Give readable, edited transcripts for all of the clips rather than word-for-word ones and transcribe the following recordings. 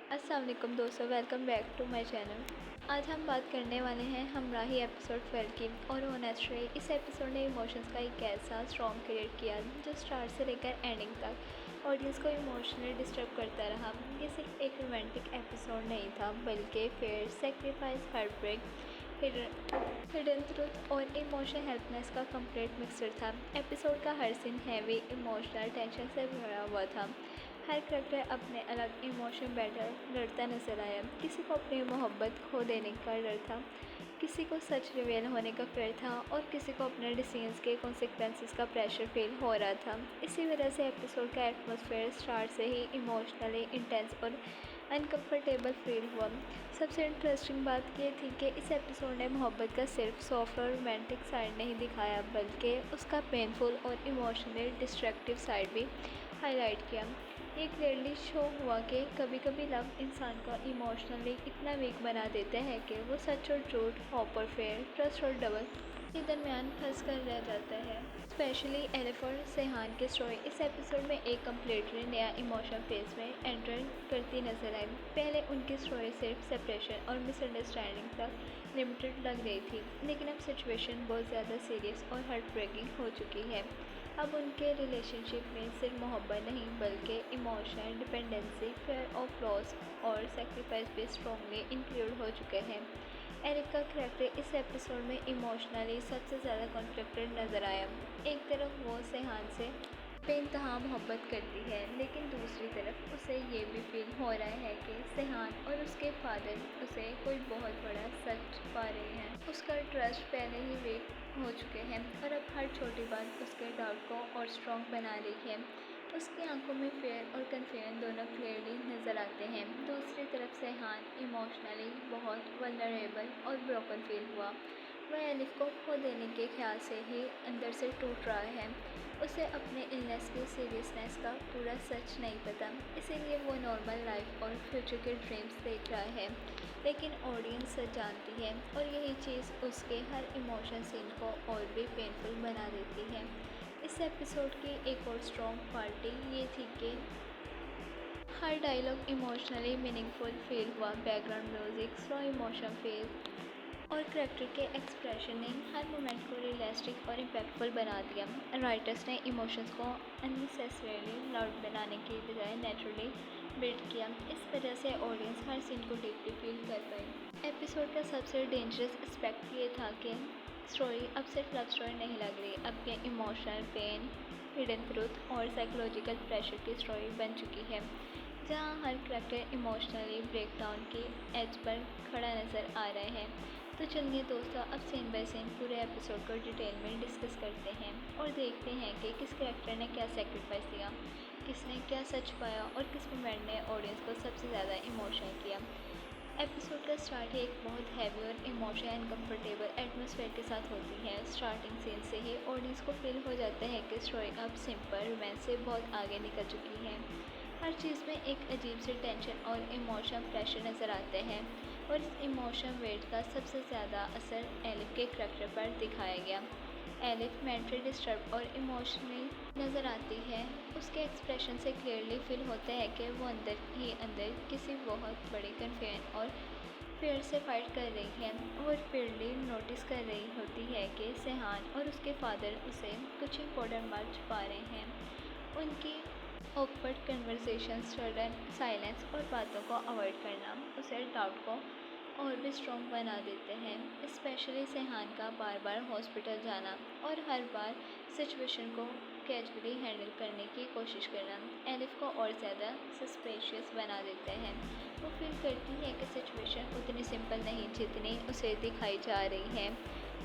अस्सलाम वालेकुम दोस्तों, welcome back to my channel. आज हम बात करने वाले हैं हमराही एपिसोड 12 की और ऑनेस्ट्री। इस एपिसोड ने इमोशंस का एक ऐसा स्ट्रॉन्ग क्रिएट किया जो स्टार्ट से लेकर एंडिंग तक ऑडियंस को इमोशनली डिस्टर्ब करता रहा। ये सिर्फ एक रोमांटिक एपिसोड नहीं था, बल्कि fair, sacrifice, heart break, hidden truth और इमोशनल हेल्पनेस का कंप्लीट मिक्सचर था। एपिसोड का हर सीन हैवी इमोशनल टेंशन से भरा हुआ था। हर करैक्टर अपने अलग इमोशन बैटल लड़ता नजर आया। किसी को अपनी मोहब्बत खो देने का डर था, किसी को सच रिवेल होने का फिर था और किसी को अपने डिसीजंस के कॉन्सिक्वेंसेस का प्रेशर फील हो रहा था। इसी वजह से एपिसोड का एटमॉस्फेयर स्टार्ट से ही इमोशनली इंटेंस और अनकम्फर्टेबल फील हुआ। सबसे इंटरेस्टिंग बात यह थी कि इस एपिसोड ने मोहब्बत का सिर्फ सॉफ्ट और रोमांटिक साइड नहीं दिखाया, बल्कि उसका पेनफुल और इमोशनली डिस्ट्रक्टिव साइड भी हाईलाइट किया। ये क्लियरली शो हुआ कि कभी कभी लव इंसान को इमोशनली इतना वीक बना देता है कि वो सच और झूठ, होप और फेयर, ट्रस्ट और डबल के दरमियान फंस कर रह जाता है। स्पेशली एलिफ और सेहान की स्टोरी इस एपिसोड में एक कम्प्लीटली नया इमोशन फेज में एंटर करती नजर आई। पहले उनकी स्टोरी सिर्फ सेपरेशन और मिसअंडरस्टैंडिंग तक लिमिटेड लग रही थी, लेकिन अब सिचुएशन बहुत ज़्यादा सीरियस और हार्ट ब्रेकिंग हो चुकी है। अब उनके रिलेशनशिप में सिर्फ मोहब्बत नहीं, बल्कि emotional dependency, fair of loss और सेक्रीफाइस भी स्ट्रॉन्गली इंक्लूड हो चुके हैं। एरिक का करैक्टर इस एपिसोड में इमोशनली सबसे ज़्यादा कॉन्फ्लिक्टेड नज़र आया। एक तरफ वो सेहान से बेइंतहा मोहब्बत करती है, लेकिन दूसरी तरफ उसे ये भी फील हो रहा है कि सेहान और उसके फादर उसे कोई बहुत बड़ा सच पा रहे हैं। उसका ट्रस्ट पहले ही वीक हो चुके हैं और अब हर छोटी बात उसके डाउट को और स्ट्रॉन्ग बना रही है। उसकी आंखों में फेयर और कन्फ्यूजन दोनों क्लियरली नज़र आते हैं। दूसरी तरफ सेहान इमोशनली बहुत वल्नरेबल और ब्रोकन फील हुआ। वह एलिफ को खो देने के ख्याल से ही अंदर से टूट रहा है। उसे अपने इलनेस की सीरियसनेस का पूरा सच नहीं पता, इसीलिए वो नॉर्मल लाइफ और फ्यूचर के ड्रीम्स देख रहा है, लेकिन ऑडियंस सच जानती है और यही चीज़ उसके हर इमोशन सीन को और भी पेनफुल बना देती है। इस एपिसोड की एक और स्ट्रॉन्ग पार्टी ये थी कि हर डायलॉग इमोशनली मीनिंगफुल फील हुआ। Background music, slow emotion feel और करैक्टर के एक्सप्रेशन ने हर मोमेंट को रियलिस्टिक और इम्पैक्टफुल बना दिया। राइटर्स ने इमोशंस को अननेसेसरीली लाउड बनाने की बजाय नेचुरली बिल्ड किया। इस वजह से ऑडियंस हर सीन को डीपली फील कर पाई। एपिसोड का सबसे डेंजरस एस्पेक्ट ये था कि स्टोरी अब सिर्फ लव स्टोरी नहीं लग रही, अब ये इमोशनल पेन, हिडन ट्रूथ और साइकोलॉजिकल प्रेशर की स्टोरी बन चुकी है, जहाँ हर करैक्टर इमोशनली ब्रेकडाउन की एज पर खड़ा नज़र आ रहे हैं। तो चलिए दोस्तों, अब सीन बाय सीन पूरे एपिसोड को डिटेल में डिस्कस करते हैं और देखते हैं कि किस करैक्टर ने क्या सेक्रीफाइस दिया, किसने क्या सच पाया और किस मोमेंट ने ऑडियंस को सबसे ज़्यादा इमोशनल किया। एपिसोड का स्टार्ट ही एक बहुत हैवी और इमोशनल अनकम्फर्टेबल एटमॉस्फेयर के साथ होती है। स्टार्टिंग सीन से ही ऑडियंस को फील हो जाता है कि स्टोरी अब सिंपल रोमांस से बहुत आगे निकल चुकी है। हर चीज़ में एक अजीब सी टेंशन और इमोशनल प्रेशर नज़र आते हैं और इस इमोशनल वेट का सबसे ज़्यादा असर एलिफ के करैक्टर पर दिखाया गया। एलिफ मेंटली डिस्टर्ब और इमोशनली नज़र आती है। उसके एक्सप्रेशन से क्लियरली फील होता है कि वो अंदर ही अंदर किसी बहुत बड़े कन्फ्यूजन और फियर से फाइट कर रही है और फिरली नोटिस कर रही होती है कि सेहान और उसके फादर उसे कुछ इंपॉर्टेंट बात छुपा रहे हैं। उनकी ऑकवर्ड कन्वर्सेशन, सडन साइलेंस और बातों को अवॉइड करना उसे डाउट को और भी स्ट्रॉन्ग बना देते हैं। स्पेशली सेहान का बार बार हॉस्पिटल जाना और हर बार सिचुएशन को कैजुअली हैंडल करने की कोशिश करना एलिफ को और ज़्यादा सस्पेशियस बना देते हैं। वो फील करती है कि सिचुएशन उतनी सिंपल नहीं जितनी उसे दिखाई जा रही है।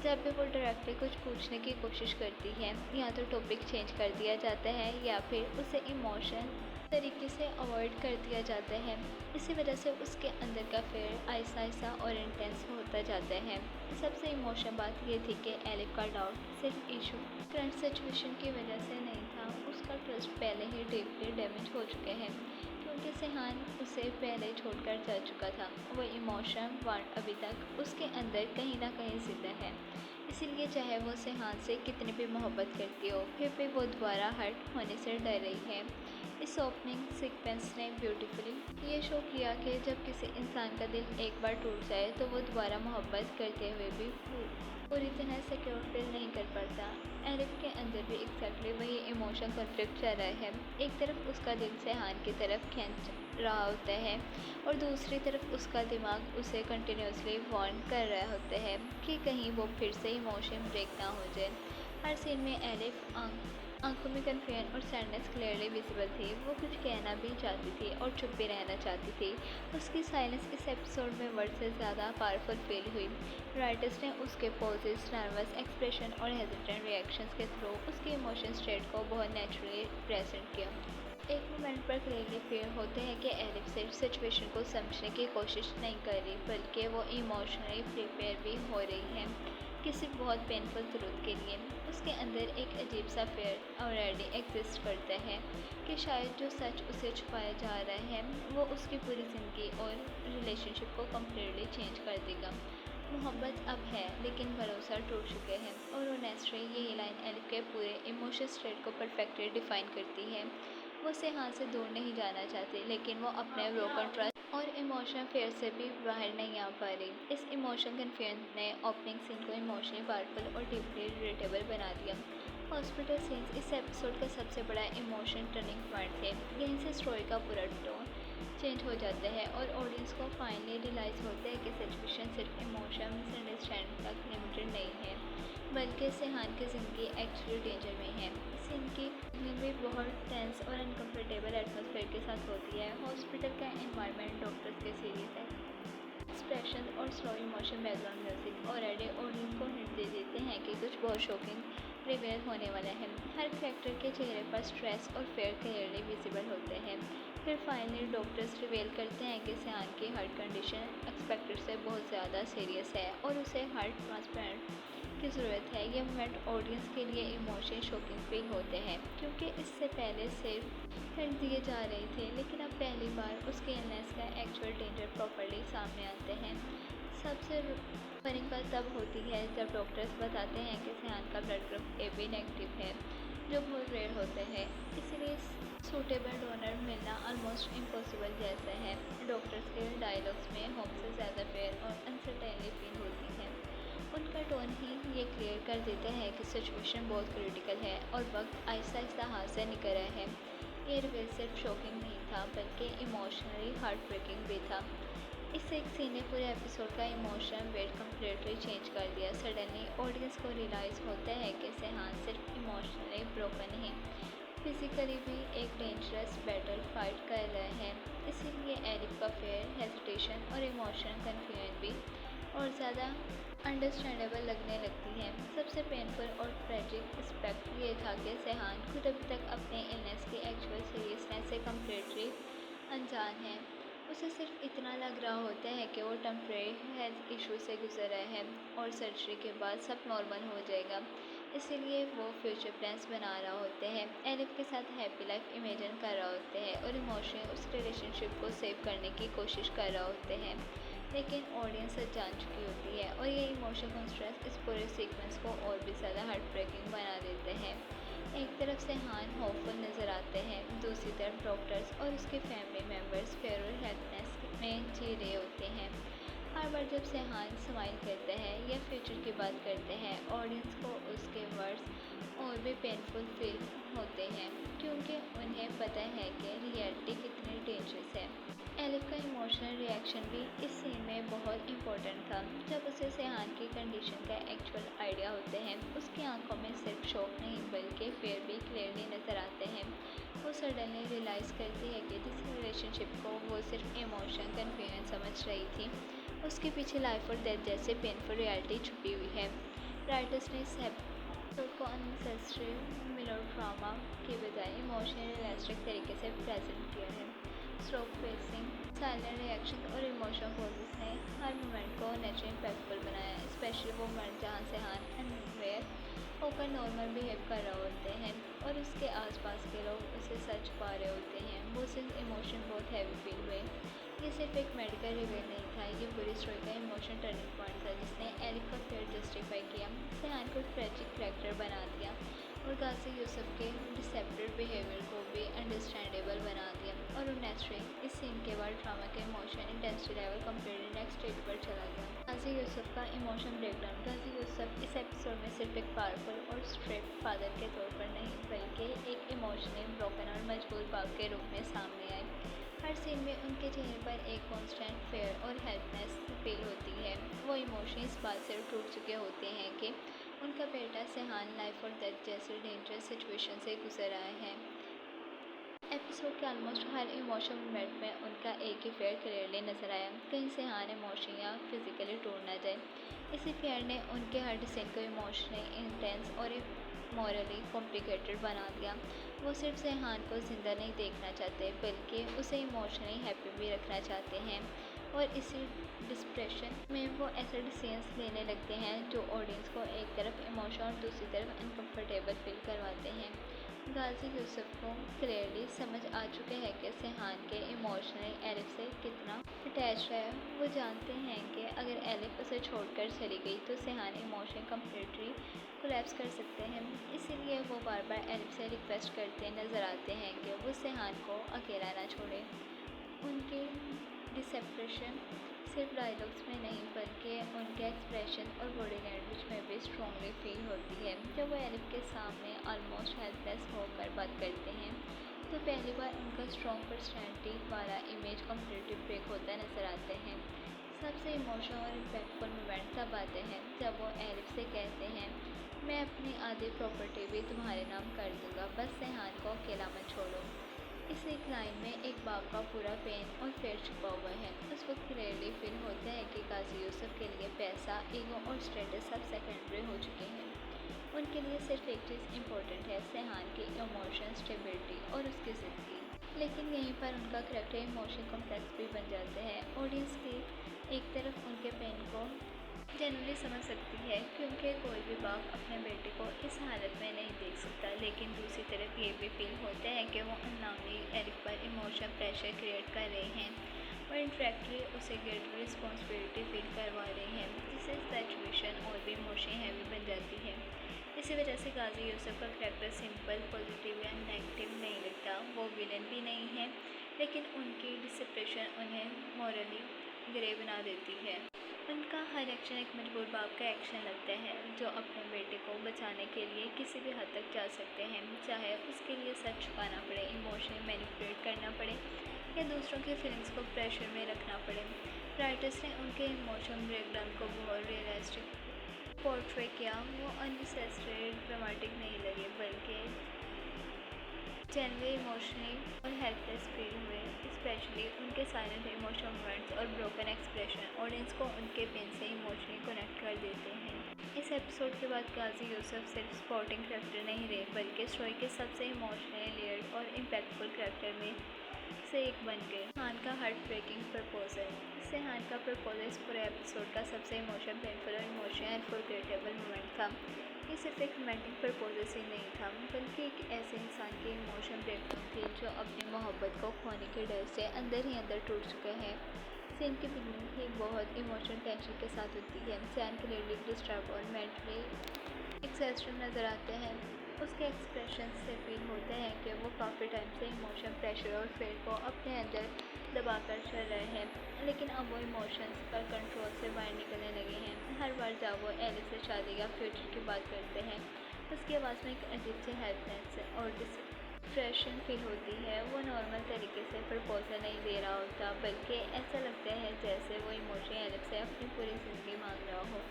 जब भी वो डायरेक्टली कुछ पूछने की कोशिश करती है, या तो टॉपिक चेंज कर दिया जाता है या फिर उसे इमोशन तरीके से अवॉइड कर दिया जाता है। इसी वजह से उसके अंदर का फेयर आहिस्ता आहिस्ता और इंटेंस होता जाता है। सबसे इमोशनल बात ये थी कि एलिफ का डाउट सिर्फ इशू करंट सिचुएशन की वजह से नहीं था, उसका ट्रस्ट पहले ही डीपली डैमेज हो चुके हैं, क्योंकि सेहान उसे पहले छोड़कर जा चुका था। वो इमोशन वांट अभी तक उसके अंदर कहीं ना कहीं जिंदा है, इसीलिए चाहे वो सेहान से कितनी भी मोहब्बत करती हो, फिर भी वो दोबारा हर्ट होने से डर रही है। इस ओपनिंग सीक्वेंस ने ब्यूटीफुली ये शो किया कि जब किसी इंसान का दिल एक बार टूट जाए तो वो दोबारा मोहब्बत करते हुए भी पूरी तरह सिक्योर फील नहीं कर पाता। एरिफ के अंदर भी एग्जैक्टली वही इमोशन कॉन्फ्लिक्ट चल रहा है। एक तरफ उसका दिल सेहान की तरफ खींच रहा होता है और दूसरी तरफ उसका दिमाग उसे कंटिन्यूसली वार्न कर रहा होता है कि कहीं वो फिर से इमोशन ब्रेक ना हो जाए। हर सीन में एलिफ आंखों में कन्फ्यूजन और सैडनेस क्लियरली विजिबल थी। वो कुछ कहना भी चाहती थी और चुप भी रहना चाहती थी। उसकी साइलेंस इस एपिसोड में वर्ड से ज़्यादा पावरफुल फील हुई। राइटर्स ने उसके पोजेस, नर्वस एक्सप्रेशन और हेजिटेंट रिएक्शंस के थ्रू उसके इमोशन स्टेट को बहुत नेचुरली प्रेजेंट किया। एक मोमेंट पर क्लियरली फील होते हैं कि एलिफ सिर्फ सिचुएशन को समझने की कोशिश नहीं कर रही बल्कि वो इमोशनली प्रिपेयर भी हो रही है किसी बहुत पेनफुल ट्रूथ के लिए। उसके अंदर एक अजीब सा फेयर ऑलरेडी एग्जिस्ट करता है कि शायद जो सच उसे छुपाया जा रहा है वो उसकी पूरी ज़िंदगी और रिलेशनशिप को कम्प्लीटली चेंज कर देगा। मोहब्बत अब है लेकिन भरोसा टूट चुके हैं और ऑनेस्टली यही लाइन एलिफ के पूरे इमोशनल स्टेट को परफेक्टली डिफाइन करती है। वो सेहान से दूर नहीं जाना चाहती लेकिन वो अपने ब्रोकन ट्रस्ट और इमोशनल फेयर से भी बाहर नहीं आ पा रही। इस इमोशन कन्फ्यूजन ने ओपनिंग सीन को इमोशनली पावरफुल और डीपली रिलेटेबल बना दिया। हॉस्पिटल सीन्स इस एपिसोड का सबसे बड़ा इमोशन टर्निंग पॉइंट थे। यहीं से स्टोरी का पूरा टोन चेंज हो जाता है और ऑडियंस को फाइनली रियलाइज़ होता है कि सिचुएशन सिर्फ इमोशन मिसअंडरस्टैंडिंग तक लिमिटेड नहीं है बल्कि सेहान की ज़िंदगी एक्चुअली डेंजर में है। सीन की भी बहुत टेंस और अनकम्फर्टेबल एटमॉस्फेयर के साथ होती है। हॉस्पिटल का एनवायरनमेंट, डॉक्टर्स के सीरियस एक्सप्रेशन और slow emotion background music already audience को हिंट दे देते हैं कि कुछ बहुत शॉकिंग रिवील होने वाला है। हर कैरेक्टर के चेहरे पर स्ट्रेस और फेयर क्लियरली विजिबल होते हैं। फिर फाइनली डॉक्टर्स रिवील करते हैं कि सेहान की हार्ट कंडीशन एक्सपेक्टेड से बहुत ज़्यादा सीरियस है और उसे हार्ट ट्रांसप्लांट की ज़रूरत है। ये मोमेंट ऑडियंस के लिए इमोशन शॉकिंग फील होते हैं क्योंकि इससे पहले सिर्फ हिंट दिए जा रहे थे लेकिन अब पहली बार उसके इलनेस का एक्चुअल डेंजर प्रॉपरली सामने आते हैं। सबसे वर्निंग बात तब होती है जब डॉक्टर्स बताते हैं कि सेहान का ब्लड ग्रुप AB नेगेटिव है जो बहुत रेयर होते हैं, इसलिए सूटेबल डोनर मिलना ऑलमोस्ट इम्पॉसिबल जैसा है। डॉक्टर्स के डायलॉग्स में होप से ज़्यादा फेयर और अनसर्टेनली फील होती है। उनका टोन ही ये क्लियर कर देता है कि सिचुएशन बहुत क्रिटिकल है और वक्त आहिस्ता आहिस्ता हाथ से निकल रहा है। ये रिवील सिर्फ शॉकिंग नहीं था बल्कि इमोशनली हार्ट ब्रेकिंग भी था। इस एक सीन ने पूरे एपिसोड का इमोशन वेट कम्प्लीटली चेंज कर दिया। सडनली ऑडियंस को रियलाइज़ होता है कि सेहान सिर्फ इमोशनली ब्रोकन नहीं फिजिकली भी एक डेंजरस बैटल फाइट कर रहे हैं। इसीलिए एरिफ का फेयर, हेजिटेशन और इमोशनल कन्फ्यूजन भी और ज़्यादा अंडरस्टैंडेबल लगने लगती है। सबसे पेनफुल और ट्रेजिक एस्पेक्ट ये था कि सेहान खुद अभी तक अपने इलनेस की एक्चुअल सीरियसनेस से कम्प्लीटली अनजान है। उसे सिर्फ इतना लग रहा होता है कि वो टेम्परेरी हेल्थ इशू से गुजर रहा है और सर्जरी के बाद सब नॉर्मल हो जाएगा। इसीलिए वो फ्यूचर प्लान्स बना रहा होते हैं, एलिफ के साथ हैप्पी लाइफ इमेजिन कर रहा होते हैं और इमोशनली उस रिलेशनशिप को सेव करने की कोशिश कर रहा होते हैं। लेकिन ऑडियंस जान चुकी होती है और ये इमोशनल कॉन्ट्रास्ट इस पूरे सीक्वेंस को और भी ज़्यादा हार्ट ब्रेकिंग बना देते हैं। एक तरफ से हान होपफुल नज़र आते हैं, दूसरी तरफ डॉक्टर्स और उसके फैमिली मेम्बर्स फेयर और हेल्पलेस में जी रहे होते हैं। हर बार जब सेहान स्माइल करते हैं या फ्यूचर की बात करते हैं ऑडियंस को उसके वर्ड्स और भी पेनफुल फील होते हैं क्योंकि उन्हें पता है कि रियलिटी कितनी डेंजरस है। एलिफ का इमोशनल रिएक्शन भी इस सीन में बहुत इम्पोर्टेंट था। जब उसे सेहान की कंडीशन का एक्चुअल आइडिया होते हैं उसकी आंखों में सिर्फ शॉक नहीं बल्कि फेयर भी क्लियरली नज़र आते हैं। वो सडनली रियलाइज़ करती है कि जिस रिलेशनशिप को वो सिर्फ इमोशन कन्फ्यूजन समझ रही थी उसके पीछे लाइफ और डेथ जैसे पेनफुल रियलिटी छुपी हुई है। राइटर्स ने इस एपिसोड को अननेसेसरी मेलोड्रामा के बजाय इमोशनल रियलिस्टिक तरीके से प्रेजेंट किया है। स्लो पेसिंग, साइलेंट रिएक्शन और इमोशनल पोजेस ने हर मोमेंट को नेचुरल इम्पैक्टफुल बनाया, स्पेशली वो मोमेंट जहाँ सेहान अनवेयर होकर नॉर्मल बिहेव कर रहे होते हैं और उसके आसपास के लोग उसे सच पा रहे होते हैं। वो सिर्फ इमोशन बहुत हैवी फील हुए। ये सिर्फ एक मेडिकल रिवील नहीं था, ये पूरी स्टोरी का इमोशन टर्निंग पॉइंट था जिसने एलिफ का फेयर जस्टिफाई किया, सेहान को ट्रेजिक कैरेक्टर बना दिया और गाजी यूसुफ के डिसेप्टिव बिहेवियर को भी अंडरस्टैंडेबल बना दिया। और नेस्री इस सीन के बाद ड्रामा के emotion intensity level completely next stage पर चला गया। गाजी यूसुफ का इमोशन ब्रेकडाउन। गाजी यूसुफ इस एपिसोड में सिर्फ एक पावरफुल और स्ट्रिक्ट फादर के तौर पर नहीं बल्कि एक इमोशनली ब्रोकन और मजबूर बाप के रूप में सामने आए। हर सीन में उनके चेहरे पर एक कांस्टेंट फेयर और हेल्पलेस फील होती है। वो इमोशन इस बात से टूट चुके होते हैं कि उनका बेटा सेहान लाइफ और डेथ जैसे डेंजरस सिचुएशन से गुजर आए हैं। एपिसोड के ऑलमोस्ट हर इमोशनल मोमेंट में उनका एक ही फेयर क्लियरली नजर आया। कहीं सेहान इमोशन या फिजिकली टूट ना जाए। इसी फेयर ने उनके हर डिसीजन को इमोशनली इंटेंस और मॉरली कॉम्प्लिकेटेड बना दिया। वो सिर्फ सेहान को ज़िंदा नहीं देखना चाहते बल्कि उसे इमोशनली हैप्पी भी रखना चाहते हैं। और इसी डिस्प्रेशन में वो ऐसे डिसीजंस लेने लगते हैं जो ऑडियंस को एक तरफ इमोशन और दूसरी तरफ अनकंफर्टेबल फील करवाते हैं। गाजी यूसुफ को क्लियरली समझ आ चुके हैं कि सेहान के इमोशनली एलिफ से कितना अटैच है। वो जानते हैं कि अगर एलिफ उसे छोड़कर चली गई तो सेहान इमोशन कम्प्लीटली कोलैप्स कर सकते हैं। इसीलिए वो बार बार एलिफ से रिक्वेस्ट करते नज़र आते हैं कि वो सेहान को अकेला ना छोड़े। उनके डिसेप्रेशन सिर्फ डायलॉग्स में नहीं बल्कि उनके एक्सप्रेशन और बॉडी लैंग्वेज में भी स्ट्रॉन्गली फील होती है। जब वो एलिफ के सामने ऑलमोस्ट हेल्पलेस होकर बात करते हैं तो पहली बार उनका स्ट्रॉन्ग पर्सनैलिटी वाला इमेज कम्प्लीटली ब्रेक होता नजर आते हैं। सबसे इमोशनल और इम्पैक्टफुल मोमेंट तब आते हैं जब वो एलिफ से कहते हैं, मैं अपनी आधी प्रॉपर्टी भी तुम्हारे नाम कर दूँगा, बस सेहान को अकेला मत छोड़ो। इस एक लाइन में एक बाप का पूरा पेन और फेयर छुपा हुआ है। उस वक्त क्लियरली फील होता है कि गाजी यूसुफ के लिए पैसा, ईगो और स्टेटस सब सेकेंडरी हो चुके हैं। उनके लिए सिर्फ एक चीज़ इम्पोर्टेंट है, सेहान की इमोशन स्टेबिलिटी और उसकी ज़िंदगी। लेकिन यहीं पर उनका करैक्टर इमोशन कॉम्प्लेक्स भी बन जाते हैं। ऑडियंस की एक तरफ उनके पेन को जनरली समझ सकती है क्योंकि कोई भी बाप अपने बेटे को इस हालत में नहीं देख सकता, लेकिन दूसरी तरफ ये भी फील होता है कि वो अननाउनली एरिक पर इमोशनल प्रेशर क्रिएट कर रहे हैं और इंटरेक्टली उसे गिल्ट रिस्पॉन्सिबिलिटी फील करवा रहे हैं, जिससे सिचुएशन और भी इमोशन हैवी बन जाती है। इसी वजह से गाजी यूसुफ का करैक्टर सिंपल, पॉजिटिव या नेगेटिव नहीं लगता। वो विलन भी नहीं है, लेकिन उनकी डिस्प्रेशन उन्हें मॉरली ग्रे बना देती है। उनका हर एक्शन एक मजबूर बाप का एक्शन लगता है जो अपने बेटे को बचाने के लिए किसी भी हद तक जा सकते हैं, चाहे उसके लिए सच छुपाना पड़े, इमोशनली मैनिपुलेट करना पड़े या दूसरों की फीलिंग्स को प्रेशर में रखना पड़े। राइटर्स ने उनके इमोशन ब्रेकडाउन को बहुत रियलिस्टिक पोर्ट्रे किया। वो अननेसेसरी ड्रामेटिक नहीं लगे बल्कि जेन्युइनली इमोशनली और हेल्पलेस फील हुए, स्पेशली उनके साइलेंट इमोशनल मोमेंट्स और ब्रोकन एक्सप्रेशन ऑडियंस को उनके पेन से इमोशनली कनेक्ट कर देते हैं। इस एपिसोड के बाद गाजी यूसुफ सिर्फ स्पोर्टिंग कैरेक्टर नहीं रहे बल्कि स्टोरी के सबसे इमोशनली लेयर्ड और इम्पैक्टफुल कैरेक्टर में से एक बन गए। सेहान का हार्ट ब्रेकिंग प्रपोजल। सेहान का प्रपोजल इस पूरे एपिसोड का सबसे इमोशन पेनफुल और इमोशनल अनफॉरगेटेबल मोमेंट था। ये सिर्फ एक रोमांटिक प्रपोजल ही नहीं था बल्कि एक ऐसे इंसान की इमोशन ब्रेकडाउन थी जो अपनी मोहब्बत को खोने के डर से अंदर ही अंदर टूट चुका है। सीन की बिगनिंग ही बहुत इमोशनल टेंशन के साथ होती है। सेहान क्लियरली डिस्टर्ब और मेंटली एक्सॉस्टेड नजर आते हैं। उसके एक्सप्रेशन से फील होता है कि वो काफ़ी टाइम से इमोशन, प्रेशर और फेयर को अपने अंदर दबाकर चल रहे हैं, लेकिन अब वो इमोशंस पर कंट्रोल से बाहर निकलने लगे हैं। हर बार जब वो एलिस से शादी या फ्यूचर की बात करते हैं उसकी आवाज़ में एक अजीब सी हेल्पलेस और डिस्प्रेशन फील होती है। वो नॉर्मल तरीके से प्रपोजल नहीं दे रहा होता बल्कि ऐसा लगता है जैसे वो इमोशन एलिफ से अपनी पूरी ज़िंदगी मांग रहा हो।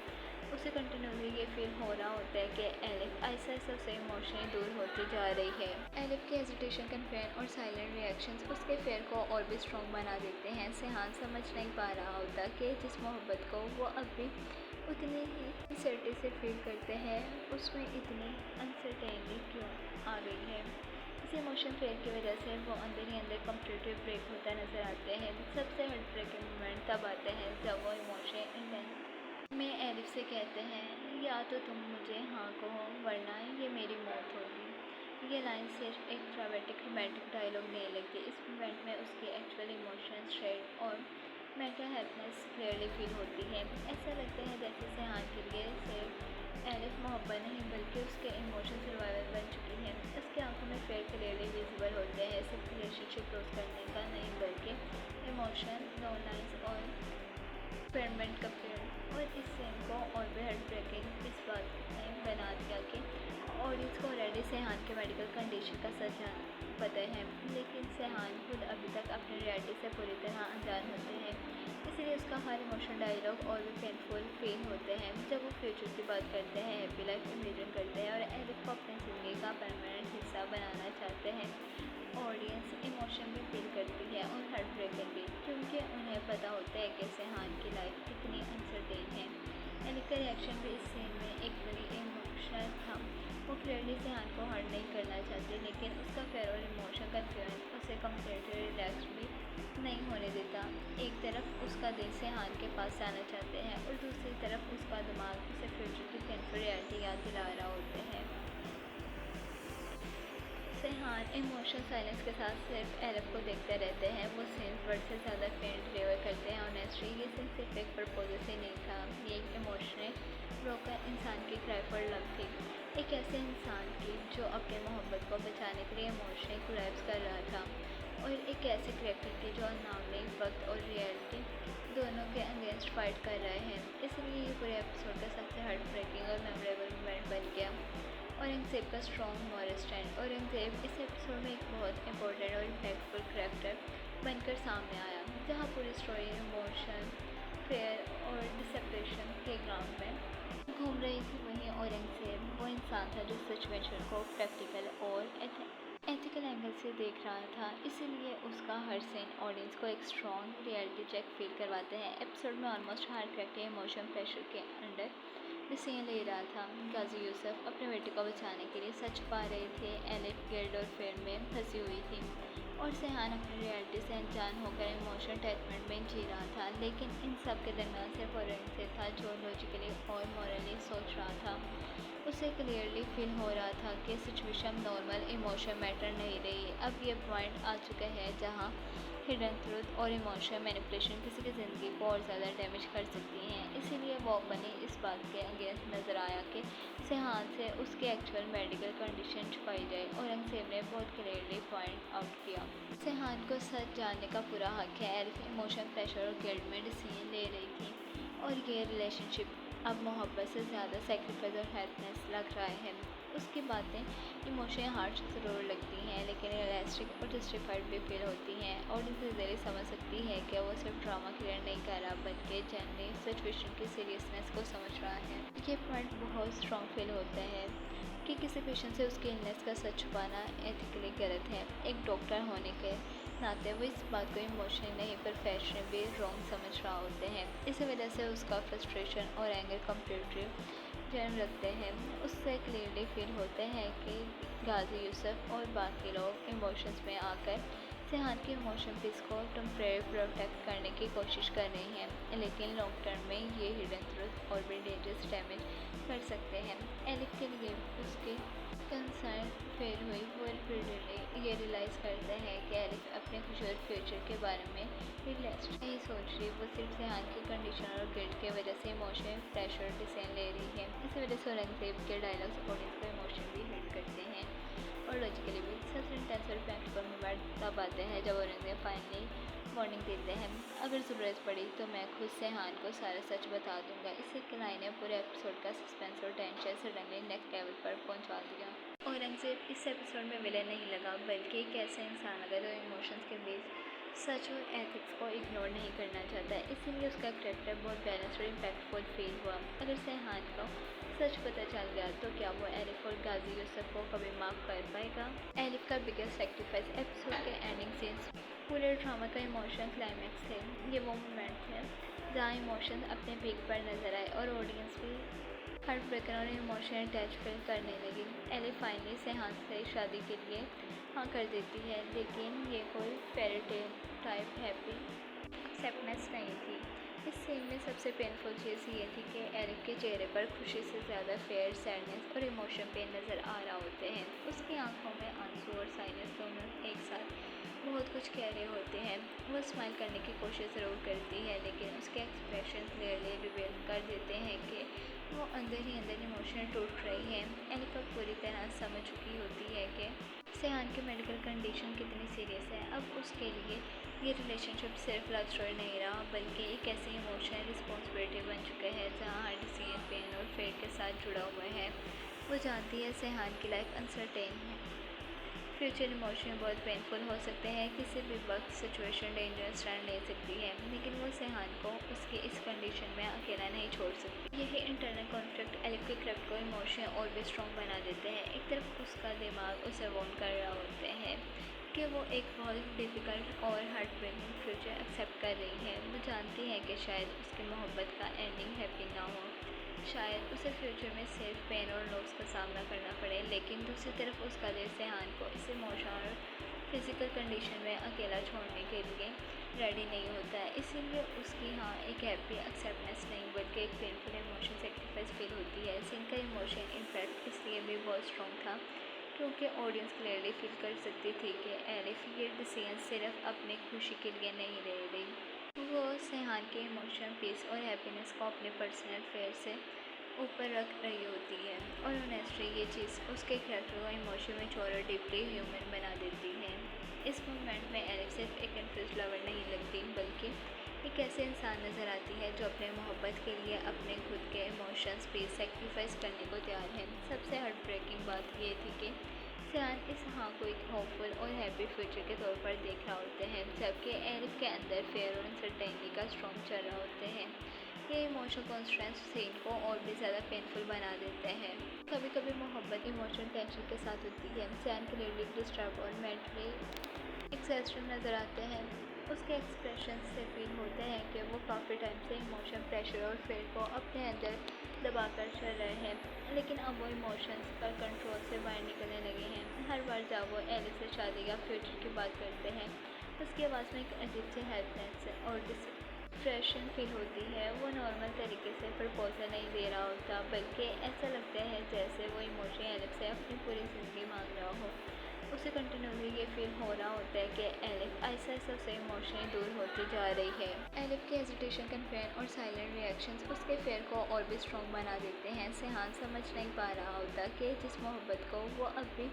उसे कंटिन्यूसली ये फील हो रहा होता है कि एलिफ ऐसा ऐसा से इमोशनली दूर होती जा रही है। एलिफ की हेजिटेशन, कन्फ्यूजन और साइलेंट रिएक्शंस उसके फेयर को और भी स्ट्रॉन्ग बना देते हैं। सेहान समझ नहीं पा रहा होता कि जिस मोहब्बत को वो अभी उतनी ही सर्टी से फील करते हैं उसमें इतनी अनसर्टेनिटी क्यों आ गई है। इस इमोशन फेयर की वजह से वो अंदर ही अंदर कम्प्लीटली ब्रेक होता नजर आते हैं। सबसे हार्ट ब्रेकिंग मोमेंट तब आता है जब वो इमोशन इंटेंस में एलिफ से कहते हैं, या तो तुम मुझे हाँ कहो वरना ये मेरी मौत होगी। ये लाइन सिर्फ एक ड्रामेटिक रोमांटिक डायलॉग नहीं लगती, इस मोमेंट में उसकी एक्चुअल इमोशन स्ट्रेट और मेंटल हेल्पनेस क्लियरली फील होती है। ऐसा लगता है जैसे सेहान के लिए सिर्फ एलिफ मोहब्बत नहीं बल्कि उसके इमोशन सर्वाइवल बन चुकी है। उसकी आंखों में फेयर क्लियरली विजिबल होते हैं, सिर्फ रिलेशनशिप क्लोज करने का नहीं बल्कि इमोशन, लोनलाइंस और एक्सपेरिमेंट का पेड़। और इस सीन को और भी हार्ट ब्रेकिंग इस बात ने बना दिया कि ऑडियंस को ऑलरेडी सेहान के मेडिकल कंडीशन का सच पता है, लेकिन सेहान खुद अभी तक अपनी रियलिटी से पूरी तरह अनजान होते हैं। इसलिए उसका हर इमोशनल डायलॉग और भी पेनफुल फील होते हैं। जब वो फ्यूचर की बात करते हैं, हैप्पी लाइफ इमेजिन करते हैं और एलिफ को अपनी ज़िंदगी का परमानेंट हिस्सा बनाना चाहते हैं, ऑडियंस इमोशन भी फील करती है और हार्ट ब्रेकिंग भी, क्योंकि उन्हें पता होता है कि सेहान की लाइफ कितनी अनसर्टेन है। एलिफ का रिएक्शन भी इस सीन में एक बड़ी इमोशनल था। वो क्लियरली सेहान को हर्ट नहीं करना चाहती, लेकिन उसका फेयर और इमोशन का इन्फ्लुएंस उसे कम्प्लीटली रिलैक्स भी नहीं होने देता। एक तरफ उसका दिल सेहान के पास आना चाहते हैं और दूसरी तरफ उसका दिमाग उसे फ्यूचर की पेनफुल रियलिटी याद दिला रहा होते हैं। सेहान इमोशनल साइलेंस के साथ सिर्फ एलिफ को देखते रहते हैं। वो सीन वर्ड से ज़्यादा पेन डिलीवर करते हैं। ऑनेस्टली ये सीन सिर्फ एक प्रपोजल से नहीं था, ये एक इमोशनल ब्रोकन इंसान की क्राई फॉर लव थी। एक ऐसे इंसान की जो अपने मोहब्बत को बचाने के लिए इमोशनल कोलैप्स कर रहा था, और एक ऐसे करेक्टर की जो अननोइंगली वक्त और रियलिटी दोनों के अगेंस्ट फाइट कर रहे हैं। इसलिए ये पूरे एपिसोड का सबसे हार्ट ब्रेकिंग और मेमोरेबल मोमेंट बन गया। औरंगज़ेब का स्ट्रॉन्ग मॉरल स्टैंड। औरंगज़ेब इस एपिसोड में एक बहुत इंपॉर्टेंट और इम्पैक्टफुल करैक्टर बनकर सामने आया, जहाँ पूरी स्टोरी इमोशन, फेयर और डिसेपरेशन के ग्राउंड में घूम रही थी। वहीं औरंगज़ेब वो इंसान था जो सिचुएशन को प्रैक्टिकल और एथिकल एंगल से देख रहा था, इसीलिए उसका हर सीन ऑडियंस को एक स्ट्रॉन्ग रियलिटी चेक फील करवाते हैं। एपिसोड में ऑलमोस्ट हर करैक्टर इमोशन प्रेशर के अंडर डिसीजन ले रहा था। गाजी यूसुफ अपने बेटे को बचाने के लिए सच पा रहे थे, एलिफ गिल्ड और फेयर में फंसी हुई थी, और सेहान अपनी रियलिटी से अनजान होकर इमोशनल अटैचमेंट में जी रहा था। लेकिन इन सब के दरमियान सिर्फ औरंगज़ेब था जो लॉजिकली और मॉरली सोच रहा था। उसे क्लियरली फील हो रहा था कि सिचुएशन नॉर्मल इमोशन मैटर नहीं रही। अब ये पॉइंट आ चुका है जहाँ हिडन ट्रूथ और इमोशनल मैनिपुलेशन किसी की ज़िंदगी को और ज़्यादा डैमेज कर सकती हैं। इसीलिए वो बनी इस बात के अगेंस्ट नज़र आया कि सेहान से उसकी एक्चुअल मेडिकल कंडीशन छुपाई जाए। औरंगज़ेब ने बहुत क्लियरली पॉइंट आउट किया, सेहान को सच जानने का पूरा हक है। एलिफ इमोशन, प्रेशर और गिल्ट में डिसीजन ले रही थी, और ये रिलेशनशिप अब मोहब्बत से ज़्यादा सेक्रीफाइस और हेल्पनेस लग रहा है। उसकी बातें इमोशनल हार्श ज़रूर लगती हैं, लेकिन रियलिस्टिक और जस्टिफाइड भी फील होती हैं। ऑडियंस इजीली समझ सकती है कि वो सिर्फ ड्रामा क्रिएट नहीं कर रहा, बल्कि जनरली सिचुएशन की सीरियसनेस को समझ रहा है। ये पॉइंट बहुत स्ट्रॉन्ग फील होता है कि किसी पेशेंट से उसके इलनेस का सच छुपाना एथिकली गलत है। एक डॉक्टर होने के नाते वो इस बात को इमोशनली नहीं पर फैशनेबली रॉन्ग समझ रहा होते हैं। इसी वजह से उसका फ्रस्ट्रेशन और एंगर कम्प्लीटली जन्म रखते हैं। उससे क्लियरली फील होते हैं कि गाजी यूसुफ और बाकी लोग इमोशंस में आकर सेहान के इमोशन पीस को टेम्परेरी प्रोटेक्ट करने की कोशिश कर रही हैं, लेकिन लॉन्ग टर्म में ये हिडन ट्रूथ और भी डेंजरस डैमेज कर सकते हैं। एलिफ के लिए उसकी कंसर्न फेल हुई। वो रिपीटेडली ये रियलाइज़ करते हैं कि एलिफ अपने खुशहाल फ्यूचर के बारे में रिलैक्स्ड नहीं सोच रही। वो सिर्फ सेहान की कंडीशन और गिल्ट की वजह से इमोशनल प्रेशर डिसीजन ले रही है। इसी वजह से औरंगज़ेब के डायलॉग्स ऑडियंस को इमोशनली हिट करते हैं और लॉजिकली भी। सबसे इंटेंस और प्रैक्टिकल मोमेंट तब आते हैं जब औरंगज़ेब फाइनली वार्निंग देते हैं, अगर ज़रूरत पड़ी तो मैं खुद सेहान को सारा सच बता दूंगा। इससे क्लाइन ने पूरे एपिसोड का सस्पेंस और टेंशन सडनली नेक्स्ट लेवल पर पहुंचा दिया। औरंगज़ेब इस एपिसोड में विलेन नहीं लगा, बल्कि एक ऐसा इंसान लगा जो इमोशंस के बीच सच और एथिक्स को इग्नोर नहीं करना चाहता है। इसीलिए उसका कैरेक्टर बहुत बैलेंस और इम्पैक्टफुल फील हुआ। अगर सेहान को सच पता चल गया तो क्या वो एलिफ और गाजी यूसुफ को कभी माफ़ कर पाएगा? एलिफ का बिगेस्ट सेक्रीफाइस। एपिसोड के एंडिंग सीन्स पूरे ड्रामा का इमोशन क्लाइमैक्स थे। ये वो मोमेंट थे जहाँ इमोशन अपने पीक पर नजर आए और ऑडियंस भी हार्ट ब्रेकर और इमोशनल अटैच फील करने लगी। एलिफ फाइनली सेहान से शादी के लिए हाँ कर देती है, लेकिन ये कोई फेरी टेल टाइप हैप्पी एक्सेप्टनेस नहीं थी। इस सीन में सबसे पेनफुल चीज़ ये थी कि एलिफ के चेहरे पर खुशी से ज़्यादा फेयर, सैडनेस और इमोशन पेन नज़र आ रहा होते हैं। उसकी आंखों में आंसू और साइलेंस दोनों एक साथ बहुत कुछ कह रहे होते हैं। वो स्माइल करने की कोशिश ज़रूर करती है, लेकिन उसके एक्सप्रेशन क्लियरली रिवील कर देते हैं कि वो अंदर ही अंदर इमोशनल टूट रही है। एलिका पूरी तरह समझ चुकी होती है कि सेहान की मेडिकल कंडीशन कितनी सीरियस है। अब उसके लिए ये रिलेशनशिप सिर्फ लव स्टोरी नहीं रहा, बल्कि एक ऐसी इमोशनल रिस्पॉन्सिबिलिटी बन चुका है जहाँ हर डिसीजन पेन और फेट के साथ जुड़ा हुआ है। वो जानती है सेहान की लाइफ अनसर्टेन है, फ्यूचर इमोशन बहुत पेनफुल हो सकते हैं, किसी भी वक्त सिचुएशन डेंजरस टर्न ले सकती है, लेकिन वो सेहान को उसकी इस कंडीशन में अकेला नहीं छोड़ सकती। यही इंटरनल कॉन्फ्लिक्ट एलिफ के क्रेफ्ट को इमोशन और भी स्ट्रॉन्ग बना देते हैं। एक तरफ उसका दिमाग उसे वार्न कर रहा होते हैं कि वो एक बहुत डिफ़िकल्ट और हार्ट ब्रेकिंग फ्यूचर एक्सेप्ट कर रही है। वो जानती है कि शायद उसकी मोहब्बत का एंडिंग हैप्पी ना हो, शायद उसे फ्यूचर में सिर्फ पेन और लॉस का सामना करना पड़े, लेकिन दूसरी तरफ उसका दिल सेहान को इस इमोशनल और फिजिकल कंडीशन में अकेला छोड़ने के लिए रेडी नहीं होता है। इसीलिए उसकी हाँ एक हैप्पी एक्सेप्टेंस नहीं, बल्कि एक पेनफुल इमोशन सेक्रीफाइस फील होती है। सीन का इमोशन इम्पैक्ट इसलिए भी बहुत स्ट्रॉन्ग था क्योंकि ऑडियंस क्लियरली फील कर सकती थी कि एलिफ ये डिसीजन सिर्फ अपनी खुशी के लिए नहीं ले रही। वो सेहान के इमोशन, पीस और हैप्पीनेस को अपने पर्सनल फेयर से ऊपर रख रही होती है, और ऑनेस्टली ये चीज़ उसके कैरेक्टर को इमोशन में और डीपली ह्यूमन बना देती है। इस मोमेंट में एलिफ सिर्फ एक कन्फ्यूज लवर नहीं लगती, बल्कि एक ऐसे इंसान नज़र आती है जो अपने मोहब्बत के लिए अपने खुद के इमोशंस पे सेक्रीफाइस करने को तैयार है। सबसे हार्ट ब्रेकिंग बात ये थी कि सेहान इस हाँ को एक होपफुल और हैप्पी फ्यूचर के तौर पर देख रहा होते हैं, जबकि एलिफ के अंदर फेयर और अनसर्टेनिटी का स्ट्रॉन्ग चल रहा होते हैं। ये इमोशनल कॉन्स्टेंट सीन को और भी ज़्यादा पेनफुल बना देते हैं। कभी कभी मोहब्बत इमोशनल टेंशन के साथ होती है। सेहान क्लियरली डिस्टर्ब और मेंटली एक्सॉस्टेड नज़र आते हैं। उसके एक्सप्रेशन से फील होते हैं कि वो काफ़ी टाइम से इमोशन, प्रेशर और फेयर को अपने अंदर दबा कर चल रहे हैं, लेकिन अब वो इमोशंस पर कंट्रोल से बाहर निकलने लगे हैं। हर बार जब वो एलिफ से शादी या फ्यूचर की बात करते हैं, उसकी आवाज़ में एक अजीब सी हेल्पलेस और डिप्रेशन फील होती है। वो नॉर्मल तरीके से प्रपोजल नहीं दे रहा होता, बल्कि ऐसा लगता है जैसे वो इमोशन एलिफ से अपनी पूरी ज़िंदगी मांग रहा हो। उसे कंटिन्यूसली ये फील हो रहा होता है कि एलिफ ऐसा ऐसा से इमोशनली दूर होती जा रही है। एलिफ की हेजिटेशन, कन्फ्यूजन और साइलेंट रिएक्शंस उसके फेयर को और भी स्ट्रॉन्ग बना देते हैं। सेहान समझ नहीं पा रहा होता कि जिस मोहब्बत को वो अभी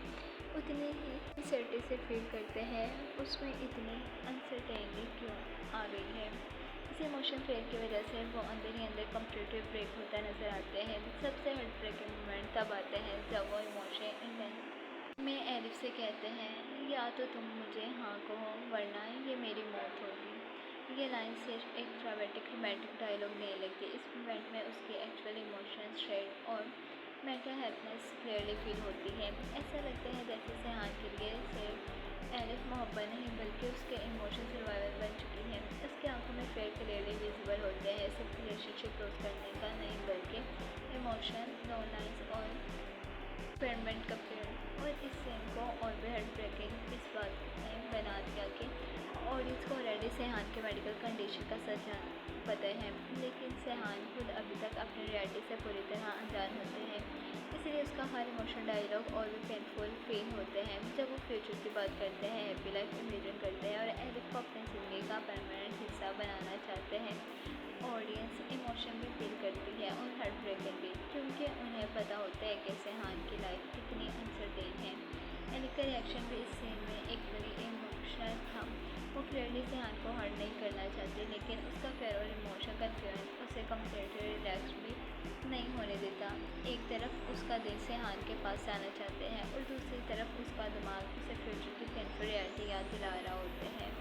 उतनी ही सर्टी से फील करते हैं, उसमें इतनी अनसर्टेनिटी क्यों आ गई है। इस इमोशन फेयर की वजह से वो अंदर ही अंदर कम्प्लीटली ब्रेक होता नजर आते हैं। सबसे हार्ट ब्रेकिंग मोमेंट तब आते हैं जब वो इमोशन में एलिफ से कहते हैं, या तो तुम मुझे हाँ कहो वरना ये मेरी मौत होगी। ये लाइन सिर्फ एक ड्रामेटिक रोमांटिक डायलॉग नहीं लगती, इस मोमेंट में उसकी एक्चुअल इमोशंस, स्ट्रेट और मेंटल हेल्पनेस क्लियरली फील होती है। ऐसा लगता है जैसे सेहान के लिए सिर्फ एलिफ मोहब्बत नहीं, बल्कि उसके इमोशन सर्वाइवल बन चुकी है। उसकी आंखों में फेयर क्लियरली विजिबल होते हैं, सिर्फ रिलेशनशिप क्लोज करने का नहीं, बल्कि इमोशन, लोनलाइंस और एक्सपेरिमेंट का पेड़। और इस सीन को और भी हार्ट ब्रेकिंग इस बात ने बना दिया कि ऑडियंस को ऑलरेडी सेहान के मेडिकल कंडीशन का सच पता है, लेकिन सेहान खुद अभी तक अपनी रियलिटी से पूरी तरह अनजान होते हैं। इसलिए उसका हर इमोशनल डायलॉग और भी पेनफुल फील होते हैं। जब वो फ्यूचर की बात करते हैं, हैप्पी लाइफ इमेजिन करते हैं और एलिफ को अपनी ज़िंदगी का परमानेंट हिस्सा बनाना चाहते हैं, ऑडियंस इमोशन भी फील करती है और हार्ट ब्रेकिंग भी, क्योंकि उन्हें पता होता है कि सेहान की लाइफ कितनी अनसर्टेन है। एलिफ का रिएक्शन भी इस सीन में एक बड़ी इमोशनल था। वो क्लियरली सेहान को हर्ट नहीं करना चाहती, लेकिन उसका फेयर और इमोशन कन्फ्यूजन उसे कम्प्लीटली रिलैक्स भी नहीं होने देता। एक तरफ उसका दिल सेहान के पास जाना चाहते हैं और दूसरी तरफ उसका दिमाग उसे फ्यूचर की पेनफुल रियलिटी याद दिला रहा होते हैं।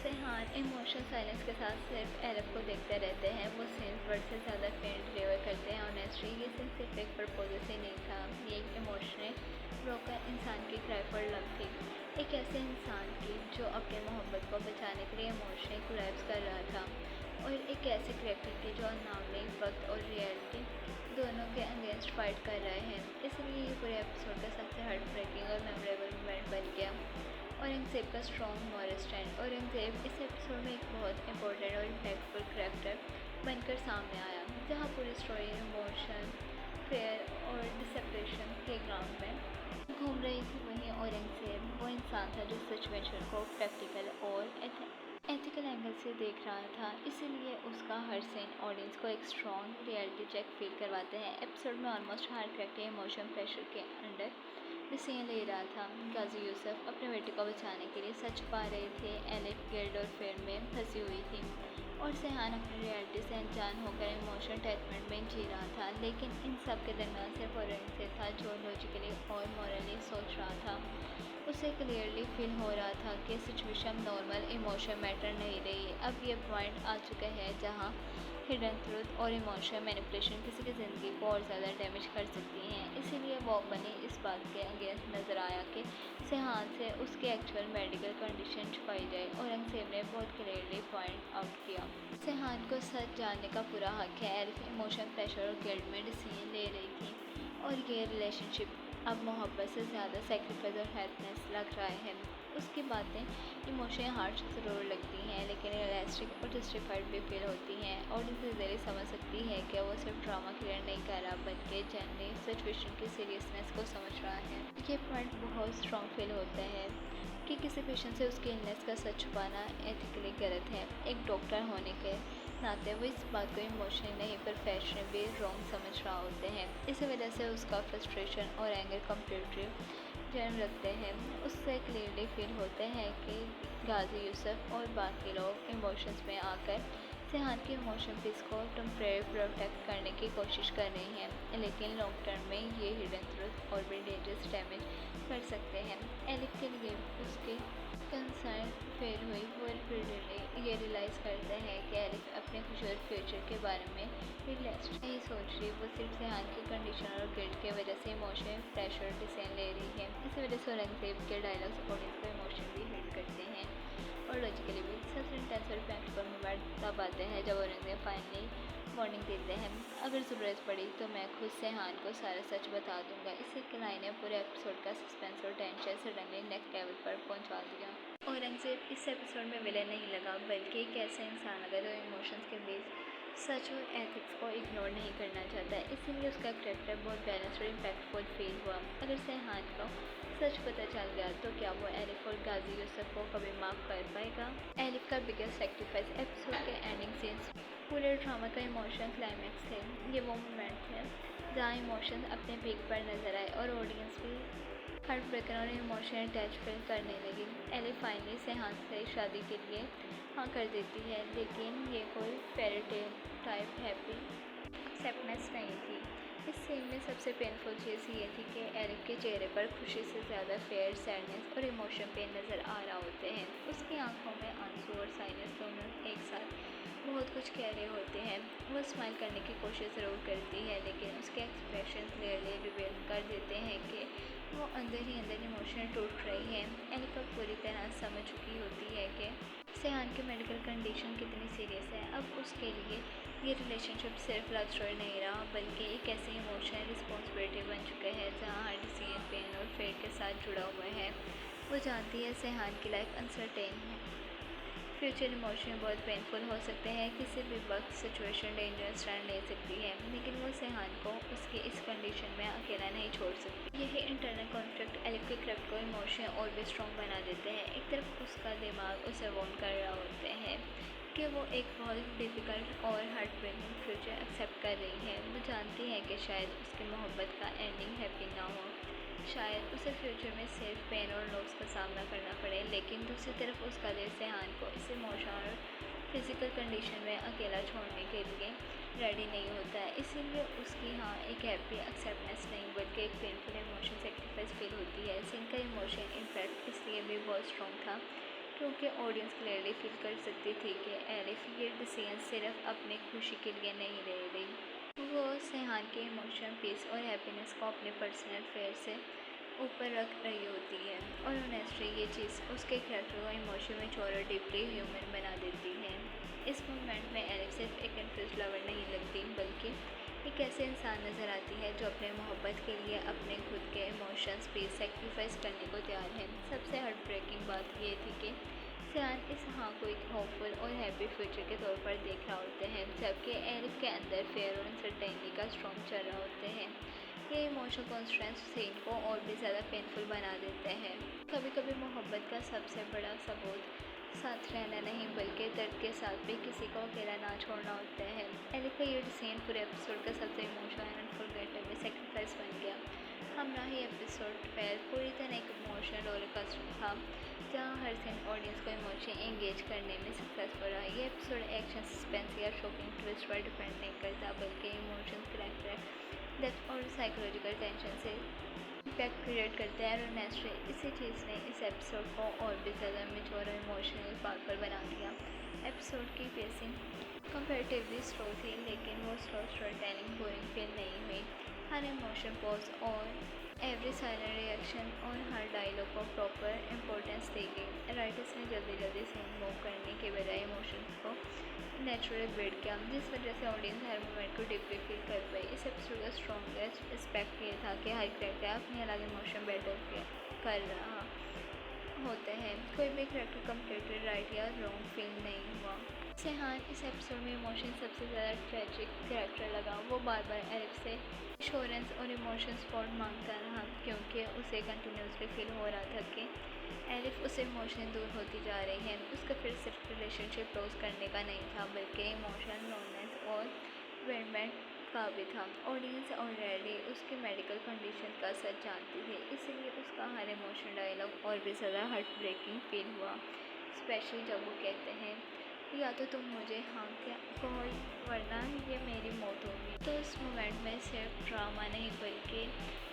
सेहान इमोशनल साइलेंस के साथ सिर्फ एलिफ को देखते रहते हैं। वो सीन वर्ड से ज़्यादा पेन डिलीवर करते हैं। ऑनेस्टली ये सीन सिर्फ एक प्रपोजल से नहीं था, ये एक इमोशनल ब्रोकन इंसान की क्राई फॉर लव थी। एक ऐसे इंसान की जो अपने मोहब्बत को बचाने के लिए इमोशनल कोलैप्स कर रहा था, और एक ऐसे करेक्टर की जो नामने वक्त और रियलिटी दोनों के अगेंस्ट फाइट कर रहे हैं। इसलिए ये पूरे एपिसोड का सबसे हार्ट ब्रेकिंग और मेमोरेबल मोमेंट बन गया। औरंगज़ेब का स्ट्रॉन्ग मॉरल स्टैंड। औरंगज़ेब इस एपिसोड में एक बहुत इंपॉर्टेंट और इम्पैक्टफुल करैक्टर बनकर सामने आया, जहाँ पूरी स्टोरी इमोशन, फेयर और डिसेपरेशन के ग्राउंड में घूम रही थी वहीं औरंगजेब वो इंसान था जो सिचुएशन को प्रैक्टिकल और एथिकल एंगल से देख रहा था, इसीलिए उसका हर सीन ऑडियंस को एक स्ट्रॉन्ग रियलिटी चेक फील करवाते हैं। एपिसोड में ऑलमोस्ट हर कैरेक्टर इमोशन प्रेशर के अंडर डिसीजन ले रहा था। गाजी यूसुफ अपने बेटे को बचाने के लिए सच पा रहे थे, एलिफ गिल्ड और फेयर में फंसी हुई थी और सेहान अपनी रियलिटी से अनजान होकर इमोशनल अटैचमेंट में जी रहा था। लेकिन इन सब के दरमियान सिर्फ औरंगजेब था जो लॉजिकली और मॉरली सोच रहा था। उसे क्लियरली फील हो रहा था कि सिचुएशन नॉर्मल इमोशन मैटर नहीं रही। अब ये पॉइंट आ चुका है जहाँ हिडन ट्रूथ और इमोशनल मैनिपुलेशन किसी की ज़िंदगी को और ज़्यादा डैमेज कर सकती हैं। इसीलिए वो बनी इस बात के अगेंस्ट नज़र आया कि सेहान से उसकी एक्चुअल मेडिकल कंडीशन छुपाई जाए। औरंगजेब ने बहुत क्लियरली पॉइंट आउट किया सेहान को सच जानने का पूरा हक है। एलिफ इमोशन प्रेशर और गिल्ट में डिसीजन ले रही थी और ये रिलेशनशिप अब मोहब्बत से ज़्यादा सेक्रीफाइस और हेल्पनेस लग रहा है। उसकी बातें इमोशनल हार्श ज़रूर लगती हैं लेकिन रियलिस्टिक और जस्टिफाइड भी फील होती हैं। ऑडियंस इजीली समझ सकती है कि वो सिर्फ ड्रामा क्रिएट नहीं कर रहा बल्कि जनरली सिचुएशन की सीरियसनेस को समझ रहा है। ये पॉइंट बहुत स्ट्रॉन्ग फील होता है कि किसी पेशेंट से उसके इलनेस का सच छुपाना एथिकली गलत है। एक डॉक्टर होने के नाते वो इस बात को इमोशनली नहीं पर फैशनेबली रॉन्ग समझ रहा होते हैं। इसी वजह से उसका फ्रस्ट्रेशन और एंगर कम्प्लीटली जन्म रखते हैं। उससे क्लियरली फील होते हैं कि गाजी यूसुफ और बाकी लोग इमोशंस में आकर सेहान के इमोशन पीस को टेम्परेरी प्रोटेक्ट करने की कोशिश कर रही हैं, लेकिन लॉन्ग टर्म में ये हिडन ट्रूथ और भी डेंजरस डैमेज कर सकते हैं। एलिफ के लिए उसकी कंसर्न फेल हुई। वो रिपीटेडली ये रियलाइज़ करते हैं कि एलिफ अपने खूबसूरत फ्यूचर के बारे में रियलिस्ट नहीं सोच रही। वो सिर्फ सेहान की कंडीशन और गिल्ट की वजह से इमोशनल प्रेशर डिसीजन ले रही है। इसी वजह से औरंगजेब के डायलॉग्स ऑडियंस को इमोशनली हिट करते हैं और लॉजिकली भी। सबसे इंटेंस और प्रैक्टिकल मोमेंट तब आते हैं जब औरंगजेब फाइनली वार्निंग देते हैं, अगर ज़रूरत पड़ी तो मैं खुद सेहान को सारा सच बता दूंगा। इसी के लाइन ने पूरे एपिसोड का सस्पेंस और टेंशन सडनली नेक्स्ट लेवल पर पहुंचा दिया। औरंगजेब इस एपिसोड में विलेन नहीं लगा बल्कि एक ऐसा इंसान लगा जो इमोशंस के बीच सच और एथिक्स को इग्नोर नहीं करना चाहता है। इसीलिए उसका कैरेक्टर बहुत बैलेंस और इम्पैक्टफुल फील हुआ। अगर सेहान को सच पता चल गया तो क्या वो एलिफ और गाजी यूसुफ को कभी माफ़ कर पाएगा? एलिफ का बिगेस्ट सेक्रीफाइस एपिसोड के एंडिंग सीन्स पूरे ड्रामा का इमोशन क्लाइमैक्स थे। ये वो मोमेंट थे जहाँ इमोशन अपने पीक पर नजर आए और ऑडियंस भी हार्ट ब्रेकर और इमोशनल टच फील करने लगी। एलिफ फाइनली सेहान से शादी के लिए हाँ कर देती है, लेकिन ये कोई फेरी टेल टाइप हैप्पी एक्सेप्टनेस नहीं थी। इस सीन में सबसे पेनफुल चीज़ ये थी कि एरिक के चेहरे पर खुशी से ज़्यादा फेयर सैडनेस और इमोशन पेन नज़र आ रहा होते हैं। उसकी आंखों में आंसू और साइनेस दोनों एक साथ बहुत कुछ कह रहे होते हैं। वो स्माइल करने की कोशिश ज़रूर करती है लेकिन उसके एक्सप्रेशन क्लियरली रिवील कर देते हैं कि वो अंदर ही अंदर इमोशनल टूट रही है। एरिक अब पूरी तरह समझ चुकी होती है कि सेहान की मेडिकल कंडीशन कितनी सीरियस है। अब उसके लिए ये रिलेशनशिप सिर्फ लव स्टोरी नहीं रहा बल्कि एक ऐसी इमोशनल रिस्पॉन्सिबिलिटी बन चुका है जहाँ हर डिसीजन पेन और फेट के साथ जुड़ा हुआ है। वो जानती है सेहान की लाइफ अनसर्टेन है, फ्यूचर इमोशन बहुत पेनफुल हो सकते हैं, किसी भी वक्त सिचुएशन डेंजरस टर्न ले सकती है, लेकिन वो सेहान को उसकी इस कंडीशन में अकेला नहीं छोड़ सकती। यही इंटरनल कॉन्फ्लिक्ट एलिफ के क्रेफ्ट को इमोशन और भी स्ट्रॉन्ग बना देते हैं। एक तरफ उसका दिमाग उसे वार्न कर रहा होते हैं कि वो एक बहुत डिफ़िकल्ट और हार्ट ब्रेकिंग फ्यूचर एक्सेप्ट कर रही है। वो जानती है कि शायद उसकी मोहब्बत का एंडिंग हैप्पी ना हो, शायद उसे फ्यूचर में सिर्फ पेन और लॉस का सामना करना पड़े, लेकिन दूसरी तरफ उसका दिल सेहान को इस इमोशनल और फिजिकल कंडीशन में अकेला छोड़ने के लिए रेडी नहीं होता है। इसीलिए उसकी हाँ एक हैप्पी एक्सेप्टनेस नहीं बल्कि एक पेनफुल इमोशन सेक्रीफाइस फील होती है। सीन का इमोशन इम्पैक्ट इसलिए भी बहुत स्ट्रॉन्ग था क्योंकि ऑडियंस क्लियरली फील कर सकती थी कि एलिफ ये डिसीजन सिर्फ अपनी खुशी के लिए नहीं ले रही। वो सेहान के इमोशन पीस और हैप्पीनेस को अपने पर्सनल फेयर से ऊपर रख रही होती है और ऑनेस्टली ये चीज़ उसके कैरेक्टर को इमोशन में और डीपली ह्यूमन बना देती है। इस मोमेंट में एलिफ सिर्फ एक कंफ्यूज लवर नहीं लगती बल्कि एक ऐसे इंसान नज़र आती है जो अपने मोहब्बत के लिए अपने खुद के इमोशंस पे सेक्रीफाइस करने को तैयार है। सबसे हार्ट ब्रेकिंग बात ये थी कि सेहान इस हाँ को एक होपफुल और हैप्पी फ्यूचर के तौर पर देख रहा होते हैं, जबकि एलिफ के अंदर फेयर और अनसर्टेनिटी का स्ट्रॉन्ग चल रहा होते हैं। ये इमोशनल कॉन्स्टेंट्स सीन को और भी ज़्यादा पेनफुल बना देते हैं। कभी कभी मोहब्बत का सबसे बड़ा सबूत साथ रहना नहीं बल्कि दर्द के साथ भी किसी को अकेला ना छोड़ना होता है। एली का ये सीन पूरे एपिसोड का सबसे इमोशनल एंड अनफॉरगेटेबल सेक्रीफाइस बन गया। हमरा ही एपिसोड 12 पूरी तरह एक इमोशनल रोलरकोस्टर था, जहाँ हर सीन ऑडियंस को इमोशन एंगेज करने में सक्सेसफुल रहा। ये एपिसोड एक्शन, सस्पेंस या शॉकिंग ट्विस्ट पर डिपेंड नहीं करता, बल्कि इमोशंस, कैरेक्टर डेप्थ और साइकोलॉजिकल टेंशन से इम्पैक्ट क्रिएट करते हैं। और नेचुरली इसी चीज़ ने इस एपिसोड को और भी ज़्यादा मैच्योर और इमोशनल पावरफुल बना दिया। एपिसोड की पेसिंग कंपैरेटिवली स्लो थी, लेकिन वो slow story telling boring feel नहीं हुई। हर इमोशन पॉज और एवरी साइलेंट रिएक्शन और हर डायलॉग को प्रॉपर इम्पोर्टेंस दी गई। राइटर्स ने जल्दी जल्दी सीन मूव करने के बजाय इमोशंस को नेचुरल बिल्ड किया, जिस वजह से ऑडियंस हर मोमेंट को डीपली फील कर पाई। इस एपिसोड का स्ट्रॉन्गेस्ट एस्पेक्ट ये था कि हर कैरेक्टर अपने अलग इमोशन बैटल कर रहा होते हैं। कोई भी कैरेक्टर कम्प्लीटली राइट या रॉन्ग फील नहीं हुआ। से हाँ, इस एपिसोड में इमोशन सबसे ज़्यादा ट्रेजिक कैरेक्टर लगा। वो बार बार एलिफ से इंश्योरेंस और इमोशन सपोर्ट मांगता रहा, क्योंकि उसे कंटिन्यूसली फील हो रहा था कि एलिफ उससे इमोशन दूर होती जा रही है। उसका फिर सिर्फ रिलेशनशिप क्लोज करने का नहीं था, बल्कि इमोशन लोननेस और अबैंडनमेंट का भी था। ऑडियंस ऑलरेडी उसकी मेडिकल कंडीशन का सच जानती थी, इसलिए उसका हर इमोशन डायलॉग और भी ज़्यादा हार्ट ब्रेकिंग फील हुआ, स्पेशली जब वो कहते हैं या तो तुम मुझे हाँ क्या कहो वरना ये मेरी मौत होगी। तो इस मोमेंट में सिर्फ ड्रामा नहीं बल्कि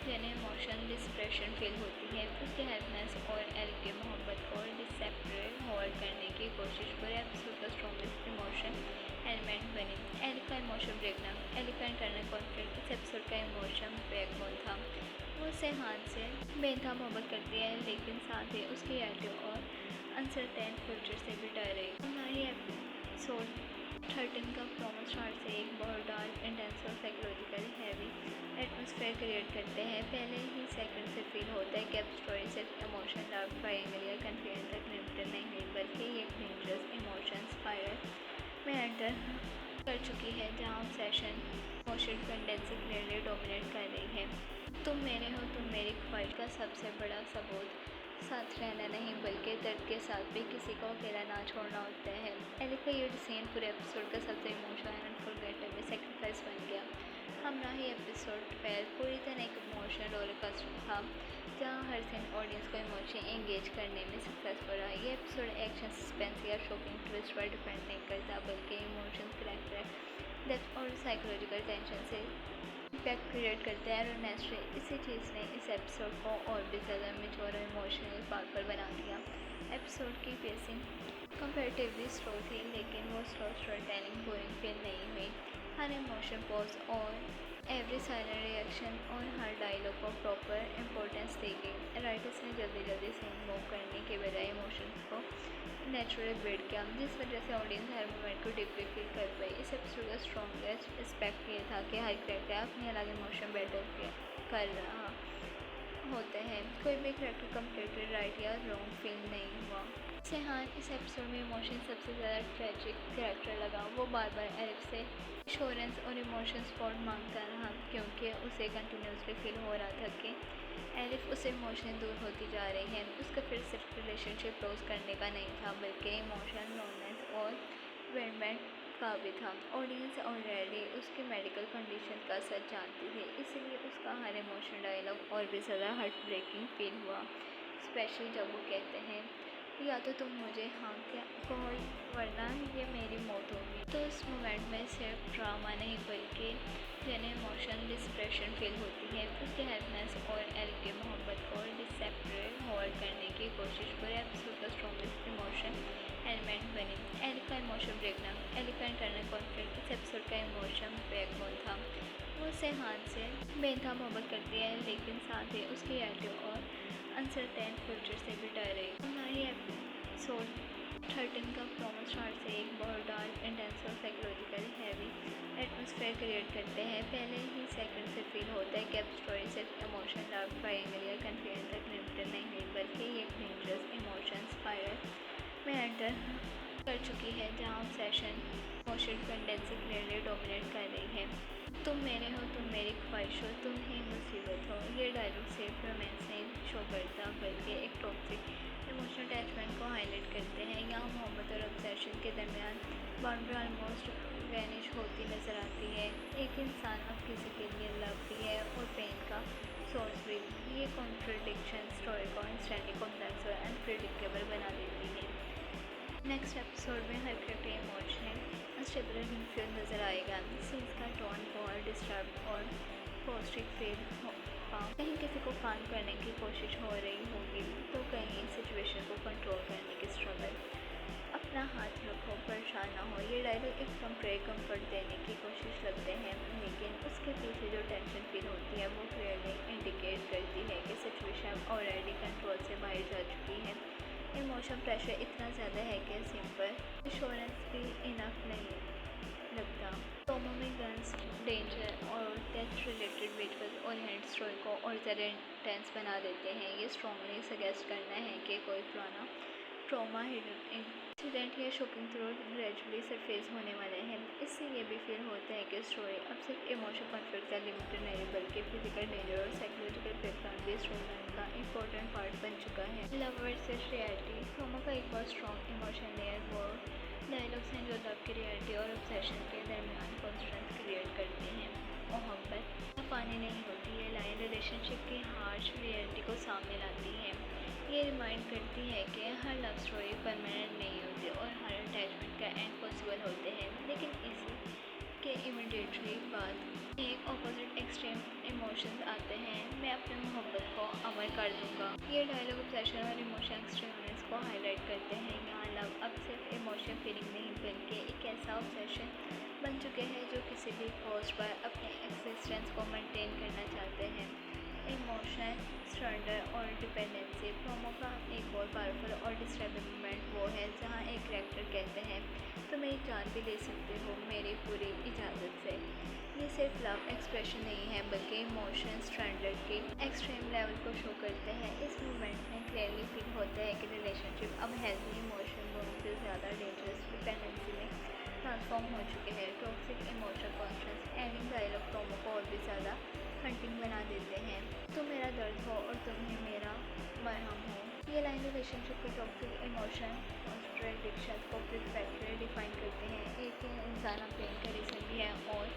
जिन्हें इमोशन डिस्प्रेशन फील होती है। उसके हेल्पनेस और एल के मोहब्बत को डिसेपरेट होल्ड करने की कोशिश पर एपिसोड का स्ट्रॉन्गेस्ट इमोशन एलिमेंट बनी। एल का इमोशन ब्रेकडाउन, एल का इंटरनल कॉन्फ्लिक्ट इस एपिसोड का इमोशन बैकबोन था। वो सेहान से बेइंतहा मोहब्बत करती है, लेकिन साथ ही उसकी एटीट्यूड और अनसर्टेन फ्यूचर से भी डर रही। हमारी एपिसोड 13 का प्रोमो स्टार्ट से एक बहुत डार्क, इंटेंस और साइकोलॉजिकली हैवी एटमॉस्फेयर क्रिएट करते हैं। पहले ही सेकंड से फील होता है कि अब स्टोरी सिर्फ इमोशन, लव, ट्रायंगल या कन्फ्यूजन तक लिमिटेड नहीं हुई, बल्कि ये एक डेंजरस इमोशन स्पाइरल में एंटर कर चुकी है, जहाँ obsession emotion tendency clearly dominate कर रही है। तुम मेरे हो, तुम मेरी ख्वाहिश का सबसे बड़ा सबूत साथ रहना नहीं बल्कि दर्द के साथ भी किसी को अकेला ना छोड़ना होता है। एली का ये सीन पूरे एपिसोड का सबसे इमोशनल एंड अनफॉरगेटेबल सेक्रीफाइस बन गया। हमरा ही एपिसोड 12 पूरी तरह एक इमोशनल रोलरकोस्टर था, जहाँ हर सीन ऑडियंस को इमोशन एंगेज करने में सक्सेसफुल रहा। ये एपिसोड एक्शन, सस्पेंस या शॉकिंग ट्विस्ट पर डिपेंड नहीं करता, बल्कि इमोशन, कैरेक्टर डेप्थ और साइकोलॉजिकल टेंशन से इम्पैक्ट क्रिएट करते हैं। और नेचुरली इसी चीज़ ने इस एपिसोड को और भी ज़्यादा मैच्योर और इमोशनल पावरफुल बना दिया। एपिसोड की पेसिंग कंपैरेटिवली स्लो थी, लेकिन वो slow story telling boring feel नहीं हुई। हर इमोशन पॉज और एवरी साइलेंट रिएक्शन और हर डायलॉग को प्रॉपर इम्पोर्टेंस दी गई। राइटर्स ने जल्दी जल्दी सीन मूव करने के बजाय इमोशंस को नेचुरल बिल्ड किया, जिस वजह से ऑडियंस हर मोमेंट को डीपली फील कर पाई। इस एपिसोड का स्ट्रॉन्गेस्ट एस्पेक्ट ये था कि हर कैरेक्टर अपने अलग इमोशन बैटल कर रहा होते हैं। कोई भी कैरेक्टर कम्प्लीटली राइट या रॉन्ग फील नहीं हुआ। से हाँ, इस एपिसोड में इमोशन सबसे ज़्यादा ट्रेजिक कैरेक्टर लगा। वो बार बार एलिफ से इंश्योरेंस और इमोशन सपोर्ट मांगता रहा, क्योंकि उसे कंटिन्यूसली फील हो रहा था कि एलिफ उससे इमोशन दूर होती जा रही है। उसका फिर सिर्फ रिलेशनशिप क्लोज करने का नहीं था, बल्कि इमोशन, लोननेस और अबैंडनमेंट का भी था। ऑडियंस ऑलरेडी उसकी मेडिकल कंडीशन का सच जानती थी, इसलिए उसका हर इमोशन डायलॉग और भी ज़्यादा हार्ट ब्रेकिंग फील हुआ, स्पेशली जब वो कहते हैं या तो तुम मुझे हाँ क्या कहो वरना ये मेरी मौत होगी। तो इस मोमेंट में सिर्फ ड्रामा नहीं बल्कि जिन्हें इमोशन डिस्प्रेशन फील होती है। उसके हेल्पनेस और एल के मोहब्बत को डिसेपरेट होल्ड करने की कोशिश पर एपिसोड का स्ट्रॉन्गेस्ट इमोशन एलिमेंट बनी। एल का इमोशन ब्रेकडाउन, एल का इंटरनल कॉन्फ्लिक्ट इस एपिसोड का इमोशन बैकबोन था। वो सेहान से बेइंतहा मोहब्बत करती है, लेकिन साथ ही उसकी एटीट्यूड और अनसर्टेन फ्यूचर से भी डर रही। हमारी एपिसोड 13 का प्रोमो स्टार्ट से एक बहुत डार्क, इंटेंस और साइकोलॉजिकली हैवी एटमॉस्फेयर क्रिएट करते हैं। पहले ही सेकंड से फील होता है कि अब स्टोरी सिर्फ इमोशन, लव, ट्रायंगल या कन्फ्यूजन तक लिमिटेड नहीं हुई, बल्कि ये एक डेंजरस इमोशन स्पाइरल में एंटर कर चुकी है, जहाँ obsession emotion tendency clearly dominate कर रही है। तुम मेरे हो, तुम मेरी ख्वाहिश हो, तुम ही मुसीबत हो। ये डायलॉग सिर्फ रोमांस नहीं शो करता, बल्कि एक टॉक्सिक इमोशनल अटैचमेंट को हाईलाइट करते हैं। यहाँ मोहब्बत और ऑब्सेशन के दरमियान बाउंड्री ऑलमोस्ट वैनिश होती नजर आती है। एक इंसान अब किसी के लिए लव भी है और पेन का सोर्स भी। ये कॉन्ट्रडिक्शन स्टोरी को इंस्टेंटली कॉम्प्लेक्स और अनप्रेडिक्टेबल बना देती है। नेक्स्ट एपिसोड में हर कैरेक्टर इमोशनल अनस्टेबल और कंफ्यूज नजर आएगा। सीन्स का टोन बहुत डिस्टर्ब और पॉजिटिव फील होगा। कहीं किसी को काम करने की कोशिश हो रही होगी, तो कहीं सिचुएशन को कंट्रोल करने की स्ट्रगल। अपना हाथ रखो, परेशान ना हो। ये डायलॉग एक टेम्परेरी कंफर्ट देने की कोशिश लगते हैं, लेकिन उसके पीछे जो टेंशन फील होती है वो क्लियरली इंडिकेट करती है कि सिचुएशन ऑलरेडी कंट्रोल से बाहर जा चुकी है। इमोशन प्रेशर इतना ज़्यादा है कि सिंपल इंश्योरेंस भी इनफ नहीं लगता। टॉमो में गन्स, डेंजर और डेथ रिलेटेड विजुअल्स और हैंड स्टोरी को और ज़्यादा इंटेंस बना देते हैं। ये स्ट्रॉन्गली सजेस्ट करना है कि कोई पुराना ट्रॉमा इंसिडेंट या शॉकिंग थ्रू ग्रेजुअली सरफेस होने वाले हैं। इससे ये भी फील होता है कि स्टोरी अब सिर्फ इमोशनल कॉन्फ्लिक्ट का लिमिटेड नहीं, बल्कि फिजिकल डेंजर और साइकोलॉजिकल बैकग्राउंड भी स्टोरी लाइन का इंपॉर्टेंट पार्ट बन चुका है। लव वर्सेस रियलिटी ट्रॉमा का एक बहुत स्ट्रॉन्ग इमोशन लेयर वो डायलॉग्स हैं जो लव की रियलिटी और ऑब्सेशन के दरमियान कॉन्फ्लिक्ट क्रिएट करते हैं। मोहब्बत पानी नहीं होती, ये लाइन रिलेशनशिप की हार्श रियलिटी को सामने लाती है। ये रिमाइंड करती है कि हर लव स्टोरी परमानेंट नहीं होती और हर अटैचमेंट का एंड पॉसिबल होते हैं, लेकिन इसी के इमीडिएटली बाद एक ऑपोजिट एक्सट्रीम इमोशंस आते हैं। मैं अपनी मोहब्बत को अमर कर दूंगा। ये डायलॉग ऑब्सेशन और इमोशन एक्सट्रीमनेस को हाईलाइट करते हैं। यहाँ लव अब सिर्फ इमोशन फीलिंग नहीं, बल्कि एक ऐसा ऑब्सेशन बन चुके हैं जो किसी भी कॉस्ट पर अपने एक्सिस्टेंस को मेंटेन करना चाहते हैं। इमोशनल सरेंडर और डिपेंडेंसी प्रोमो का एक और पावरफुल और डिस्टर्बिंग मोमेंट वो है जहाँ एक कैरेक्टर कहते हैं, तो मेरी जान भी ले सकते हो मेरी पूरी इजाज़त से। ये सिर्फ लव एक्सप्रेशन नहीं है, बल्कि इमोशन सरेंडर के एक्सट्रीम लेवल को शो करते हैं। इस मोमेंट में क्लियरली फील होता है कि रिलेशनशिप अब हेल्दी इमोशन दोनों से ज़्यादा डेंजरस डिपेंडेंसी में ट्रांसफॉर्म हो चुके हैं। Toxic emotional conflict ending dialogue promo को और भी ज़्यादा हंटिंग बना देते हैं। तुम मेरा दर्द हो और तुम ही मेरा मरहम हो। ये लाइन रिलेशनशिप के टॉक्सिक इमोशन कॉन्ट्रडिक्शन को परफेक्टली डिफाइन करते हैं। एक इंसान पेन का रीजन भी है और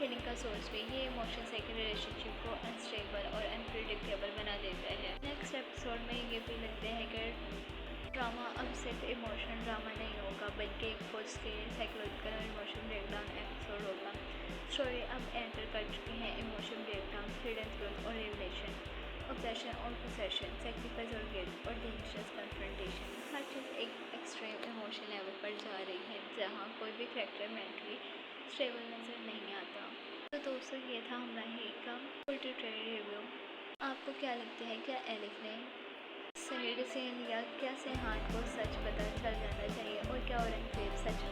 हीलिंग का सोर्स भी। ये इमोशंस एक रिलेशनशिप को अनस्टेबल और अनप्रिडिक्टेबल बना देता है। नेक्स्ट एपिसोड में ये भी लगते हैं कि ड्रामा अब सिर्फ इमोशनल ड्रामा नहीं होगा, बल्कि एक फुल स्केल साइकोलॉजिकल और इमोशन ब्रेकडाउन एपिसोड होगा। स्टोरी अब एंटर कर चुकी है इमोशन ब्रेकडाउन, हिडन ट्रूथ और रिवलेशन, ऑब्सेशन और पोसेशन, सेक्रीफाइस और गिल्ट और डेंजरस कन्फ्रंटेशन। हर चीज़ एक एक्सट्रीम इमोशन लेवल पर जा रही है, जहाँ कोई भी कैरेक्टर मेंटली स्टेबल नज़र नहीं आता। तो दोस्तों, ये था हमारा ही का फुल ट्रेलर रिव्यू। आपको क्या लगता है, क्या एलिफ ने सही डिसीजन लिया? क्या सेहान को सच पता चल जाना चाहिए और क्या औरंगजेब सच